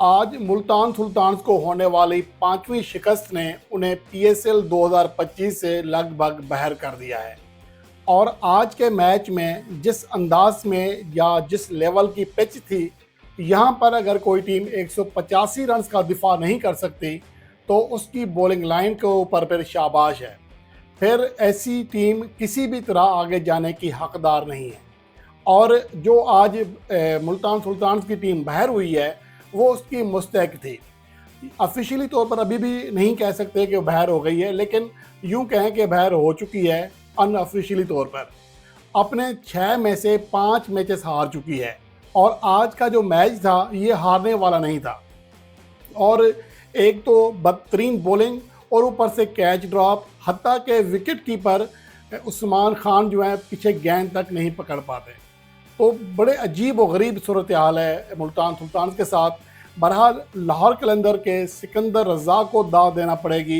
आज मुल्तान सुल्तान्स को होने वाली पांचवी शिकस्त ने उन्हें पीएसएल 2025 से लगभग बाहर कर दिया है। और आज के मैच में जिस अंदाज में या जिस लेवल की पिच थी, यहाँ पर अगर कोई टीम 185 रन का दिफा नहीं कर सकती तो उसकी बॉलिंग लाइन के ऊपर फिर शाबाश है। फिर ऐसी टीम किसी भी तरह आगे जाने की हकदार नहीं है। और जो आज मुल्तान सुल्तान्स की टीम बाहर हुई है वो उसकी मुस्तहक थी। ऑफिशियली तौर पर अभी भी नहीं कह सकते कि वो बाहर हो गई है, लेकिन यूं कहें कि बाहर हो चुकी है अनऑफिशियली तौर पर। अपने 6 में से 5 मैचेस हार चुकी है और आज का जो मैच था ये हारने वाला नहीं था। और एक तो बदतरीन बॉलिंग और ऊपर से कैच ड्रॉप, हत्ता के विकेट कीपर उस्मान खान जो है पीछे गेंद तक नहीं पकड़ पाते। तो बड़े अजीब व गरीब सूरत हाल है मुल्तान सुल्तान के साथ। बहरहाल लाहौर कलंदर के सिकंदर रज़ा को दाव देना पड़ेगी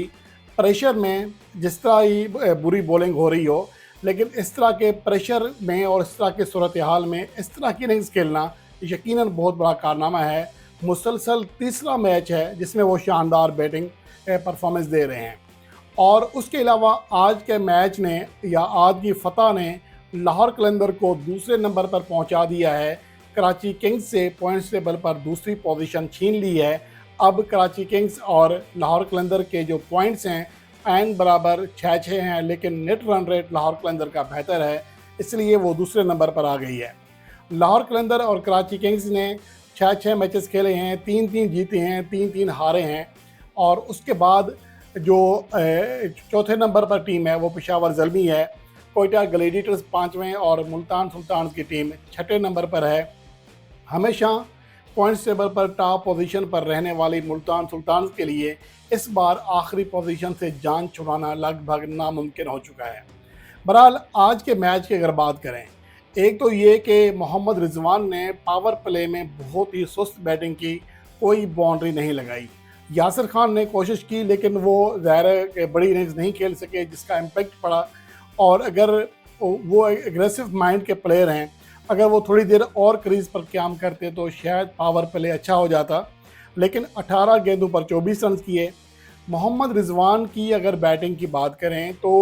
प्रेशर में, जिस तरह ही बुरी बॉलिंग हो रही हो, लेकिन इस तरह के प्रेशर में और इस तरह के सूरत हाल में इस तरह की इनिंग्स खेलना यकीनन बहुत बड़ा कारनामा है। मुसलसल तीसरा मैच है जिसमें वो शानदार बैटिंग परफॉर्मेंस दे रहे हैं। और उसके अलावा आज के मैच ने या आज की फतह ने लाहौर कलंदर को दूसरे नंबर पर पहुंचा दिया है। कराची किंग्स से पॉइंट्स टेबल पर दूसरी पोजीशन छीन ली है। अब कराची किंग्स और लाहौर कलंदर के जो पॉइंट्स हैं ऐन बराबर 6-6 हैं, लेकिन नेट रन रेट लाहौर कलंदर का बेहतर है, इसलिए वो दूसरे नंबर पर आ गई है। लाहौर कलंदर और कराची किंग्स ने 6-6 मैचेस खेले हैं, 3-3 जीते हैं, 3-3 हारे हैं। और उसके बाद जो चौथे नंबर पर टीम है वो पेशावर ज़ल्मी है। कोयटा ग्लैडिएटर्स 5वें और मुल्तान सुल्तान की टीम 6ठे नंबर पर है। हमेशा पॉइंट्स टेबल पर टॉप पोजीशन पर रहने वाली मुल्तान सुल्तान के लिए इस बार आखिरी पोजीशन से जान छुड़ाना लगभग नामुमकिन हो चुका है। बहरहाल आज के मैच की अगर बात करें, एक तो ये कि मोहम्मद रिजवान ने पावर प्ले में बहुत ही सुस्त बैटिंग की, कोई बाउंड्री नहीं लगाई। यासिर खान ने कोशिश की लेकिन वो ज़ाहिर बड़ी इनिंग्स नहीं खेल सके, जिसका इम्पेक्ट पड़ा। और अगर वो एग्रेसिव माइंड के प्लेयर हैं, अगर वो थोड़ी देर और क्रीज पर काम करते तो शायद पावर प्ले अच्छा हो जाता। लेकिन 18 गेंदों पर 24 रन किए। मोहम्मद रिजवान की अगर बैटिंग की बात करें तो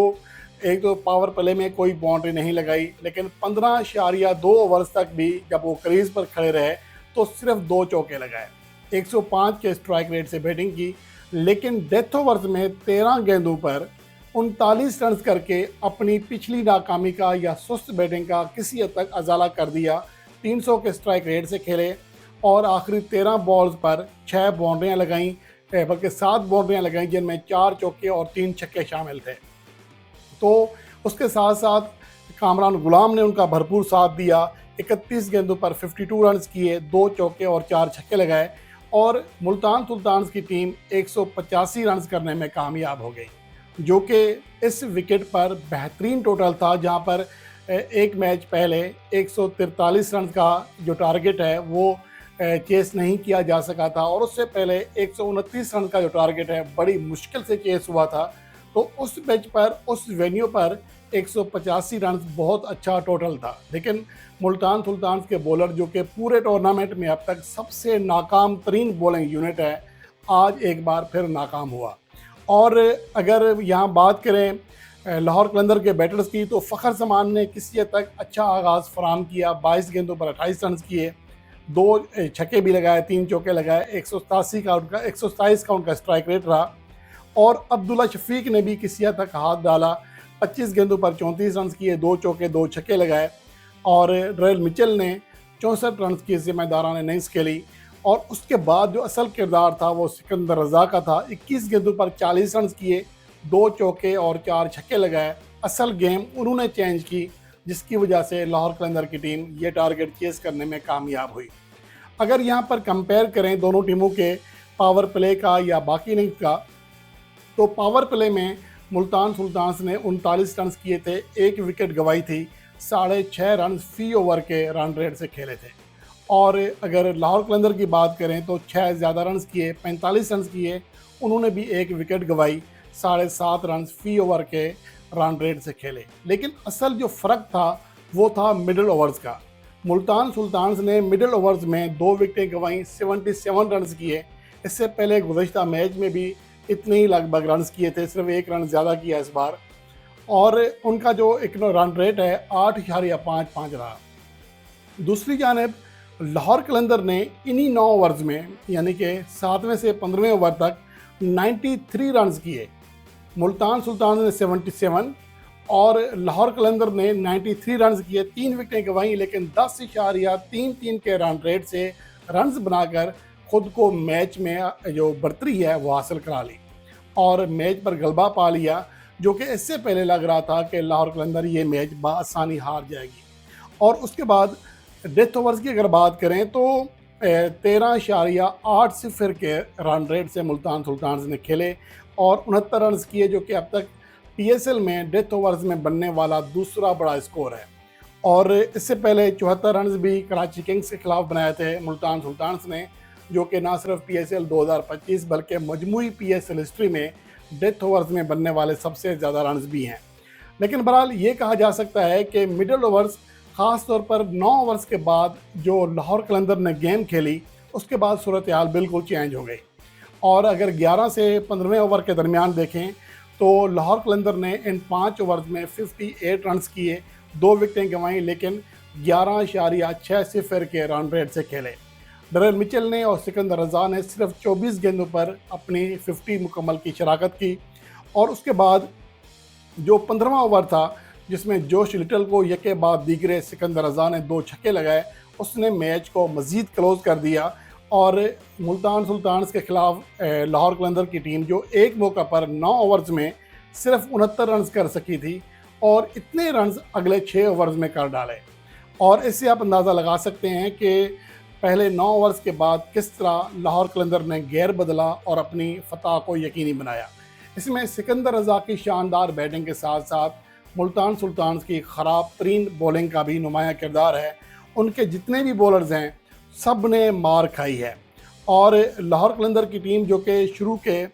एक तो पावर प्ले में कोई बाउंड्री नहीं लगाई, लेकिन 15.2 ओवर्स तक भी जब वो क्रीज पर खड़े रहे तो सिर्फ 2 चौके लगाए। 105 के स्ट्राइक रेट से बैटिंग की, लेकिन डेथ ओवर्स में 13 गेंदों पर 39 रन करके अपनी पिछली नाकामी का या सुस्त बैटिंग का किसी हद तक अजाला कर दिया। 300 के स्ट्राइक रेट से खेले और आखिरी 13 बॉल्स पर 6 बाउंड्रियाँ लगाईं, बल्कि 7 बाउंड्रियाँ लगाईं, जिनमें 4 चौके और 3 छक्के शामिल थे। तो उसके साथ साथ कामरान गुलाम ने उनका भरपूर साथ दिया। 31 गेंदों पर 52 रन किए, 2 चौके और 4 छक्के लगाए और मुल्तान सुल्तान की टीम 185 रन करने में कामयाब हो गई, जो कि इस विकेट पर बेहतरीन टोटल था। जहां पर एक मैच पहले 143 रन का जो टारगेट है वो चेस नहीं किया जा सका था, और उससे पहले 129 रन का जो टारगेट है बड़ी मुश्किल से चेस हुआ था। तो उस मैच पर, उस वेन्यू पर 185 रन बहुत अच्छा टोटल था। लेकिन मुल्तान सुल्तान के बॉलर, जो कि पूरे टूर्नामेंट में अब तक सबसे नाकाम तरीन बॉलिंग यूनिट है, आज एक बार फिर नाकाम हुआ। और अगर यहाँ बात करें लाहौर कलंदर के बैटर्स की, तो फ़खर जमान ने किसी हद तक अच्छा आगाज़ फराम किया। 22 गेंदों पर 28 रन किए, 2 छक्के भी लगाए, 3 चौके लगाए। 127 का उनका स्ट्राइक रेट रहा। और अब्दुल्ला शफीक ने भी किसी हद तक हाथ डाला। 25 गेंदों पर 34 रन किए, 2 चौके 2 छक्के लगाए। और ड्रेल मिचेल ने 64 रन की जिम्मेदाराना इनिंग्स खेली। और उसके बाद जो असल किरदार था वो सिकंदर रज़ा का था। 21 गेंदों पर 40 रन किए, 2 चौके और 4 छक्के लगाए। असल गेम उन्होंने चेंज की, जिसकी वजह से लाहौर कलंदर की टीम ये टारगेट चेस करने में कामयाब हुई। अगर यहाँ पर कंपेयर करें दोनों टीमों के पावर प्ले का या बाकी इनिंग्स का, तो पावर प्ले में मुल्तान सुल्तान ने 39 रन किए थे, 1 विकेट गंवाई थी, 6.5 रन फी ओवर के रन रेट से खेले थे। और अगर लाहौर कलंदर की बात करें तो 6 ज़्यादा रन किए, 45 रन किए, उन्होंने भी 1 विकेट गंवाई, 7.5 रन फी ओवर के रन रेट से खेले। लेकिन असल जो फ़र्क था वो था मिडल ओवर्स का। मुल्तान सुल्तान्स ने मिडिल ओवर्स में 2 विकेटें गंवाई, 77 रन किए। इससे पहले गुज़श्ता मैच में भी इतने ही लगभग रन किए थे, सिर्फ 1 रन ज़्यादा किया इस बार। और उनका जो एक रन रेट है 8.55 रहा। दूसरी जानिब लाहौर कलंदर ने इन्हीं 9 ओवर्स में यानी कि 7वें से 15वें ओवर तक 93 रन किए। मुल्तान सुल्तान ने 77 और लाहौर कलंदर ने 93 रन किए, 3 विकेटें गंवाई, लेकिन 10.33 के रन रेट से रन्स बनाकर खुद को मैच में जो बढ़तरी है वो हासिल करा ली और मैच पर गलबा पा लिया, जो कि इससे पहले लग रहा था कि लाहौर कलंदर ये मैच बआसानी हार जाएगी। और उसके बाद डेथ ओवर्स की अगर बात करें तो 13.80 के रन रेट से मुल्तान सुल्तान्स ने खेले और 69 रन किए, जो कि अब तक PSL में डेथ ओवर्स में बनने वाला दूसरा बड़ा स्कोर है। और इससे पहले 74 रन भी कराची किंग्स के खिलाफ बनाए थे मुल्तान सुल्तान्स ने, जो कि ना सिर्फ PSL 2025 बल्कि मजमूई PSL हिस्ट्री में डेथ ओवर्स में बनने वाले सबसे ज़्यादा रन भी हैं। लेकिन बहरहाल ये कहा जा सकता है कि मिडिल ओवर्स, ख़ास तौर पर 9 ओवर्स के बाद जो लाहौर कलंदर ने गेम खेली, उसके बाद सूरत हाल बिल्कुल चेंज हो गई। और अगर 11 से 15वें ओवर के दरमियान देखें तो लाहौर कलंदर ने इन 5 ओवर्स में 58 रन किए, 2 विकेटें गंवाई, लेकिन 11.60 के रन रेट से खेले। डरेल मिचेल ने और सिकंदर रज़ा ने सिर्फ 24 गेंदों पर अपनी 50 मुकम्मल की शराकत की। और उसके बाद जो 15वां ओवर था, जिसमें जोश लिटल को यके बाद दीगरे सिकंदर रज़ा ने 2 छक्के लगाए, उसने मैच को मज़ीद क्लोज कर दिया। और मुल्तान सुल्तान्स के खिलाफ लाहौर कलंदर की टीम जो एक मौका पर 9 ओवर्स में सिर्फ 69 रन कर सकी थी और इतने रन अगले 6 ओवर्स में कर डाले। और इससे आप अंदाज़ा लगा सकते हैं कि पहले 9 ओवर्स के बाद किस तरह लाहौर कलंदर ने गेयर बदला और अपनी फतह को यकीनी बनाया। इसमें सिकंदर रज़ा की शानदार बैटिंग के साथ साथ मुल्तान सुल्तान्स की ख़राब तरीन बॉलिंग का भी नुमाया किरदार है। उनके जितने भी बॉलर्स हैं सब ने मार खाई है। और लाहौर कलंदर की टीम जो कि शुरू के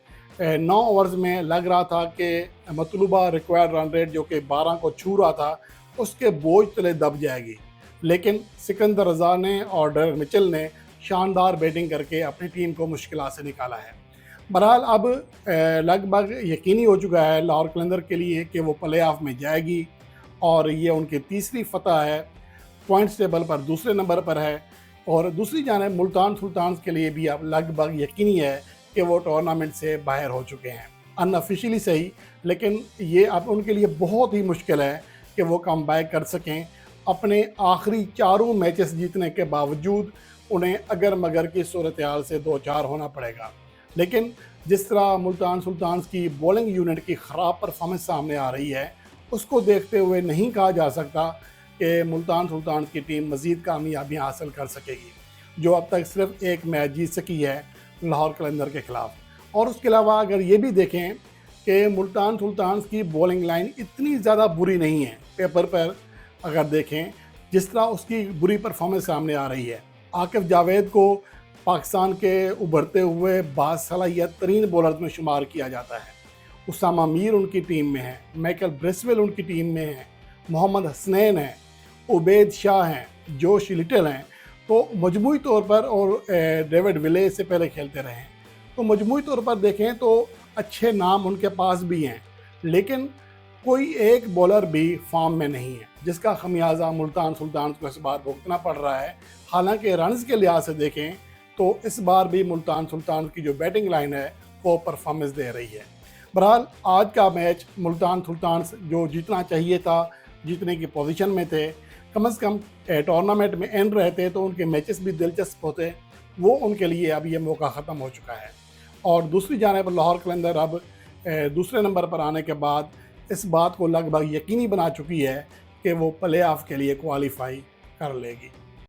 9 ओवर्स में लग रहा था कि मतलूबा रिक्वायर्ड रन रेट जो कि 12 को छू रहा था, उसके बोझ तले दब जाएगी। लेकिन सिकंदर रज़ा ने और डरेल मिचेल ने शानदार बैटिंग करके अपनी टीम को मुश्किलात से निकाला है। बहरहाल अब लगभग यकीनी हो चुका है लाहौर कलंदर के लिए कि वो प्ले ऑफ में जाएगी और ये उनकी तीसरी फतह है। पॉइंट्स टेबल पर दूसरे नंबर पर है। और दूसरी जानिब मुल्तान सुल्तान्स के लिए भी अब लगभग यकीनी है कि वो टूर्नामेंट से बाहर हो चुके हैं, अनऑफिशियली सही, लेकिन ये अब उनके लिए बहुत ही मुश्किल है कि वो कम बैक कर सकें। अपने आखिरी 4 मैचेस जीतने के बावजूद उन्हें अगर मगर की सूरत हाल से 2-4 होना पड़ेगा। लेकिन जिस तरह मुल्तान सुल्तान्स की बॉलिंग यूनिट की ख़राब परफॉर्मेंस सामने आ रही है, उसको देखते हुए नहीं कहा जा सकता कि मुल्तान सुल्तान्स की टीम मज़ीद कामयाबियाँ हासिल कर सकेगी, जो अब तक सिर्फ एक मैच जीत सकी है लाहौर कलंदर के ख़िलाफ़। और उसके अलावा अगर ये भी देखें कि मुल्तान सुल्तान्स की बॉलिंग लाइन इतनी ज़्यादा बुरी नहीं है, पेपर पर अगर देखें जिस तरह उसकी बुरी परफॉर्मेंस सामने आ रही है। आकिफ जावेद को पाकिस्तान के उभरते हुए बासलाहियत तरीन बॉलर्स में शुमार किया जाता है। उसामा मीर उनकी टीम में है, माइकल ब्रेसवेल उनकी टीम में है, मोहम्मद हसनैन हैं, उबैद शाह हैं, जोश लिटल हैं। तो मजमूई तौर पर, और डेविड विले से पहले खेलते रहे हैं, तो मजमूई तौर पर देखें तो अच्छे नाम उनके पास भी हैं, लेकिन कोई एक बॉलर भी फॉर्म में नहीं है, जिसका खमियाजा मुल्तान सुल्तान को इस बार भुगतना पड़ रहा है। हालांकि रन्स के लिहाज से देखें तो इस बार भी मुल्तान सुल्तान की जो बैटिंग लाइन है वो परफॉर्मेंस दे रही है। बहरहाल आज का मैच मुल्तान सुल्तान जो जीतना चाहिए था, जीतने की पोजीशन में थे, कम से कम टूर्नामेंट में एंड रहते तो उनके मैचेस भी दिलचस्प होते, वो उनके लिए अब ये मौका ख़त्म हो चुका है। और दूसरी जानिब लाहौर कलंदर अब दूसरे नंबर पर आने के बाद इस बात को लगभग यकीनी बना चुकी है कि वो प्ले ऑफ के लिए क्वालिफाई कर लेगी।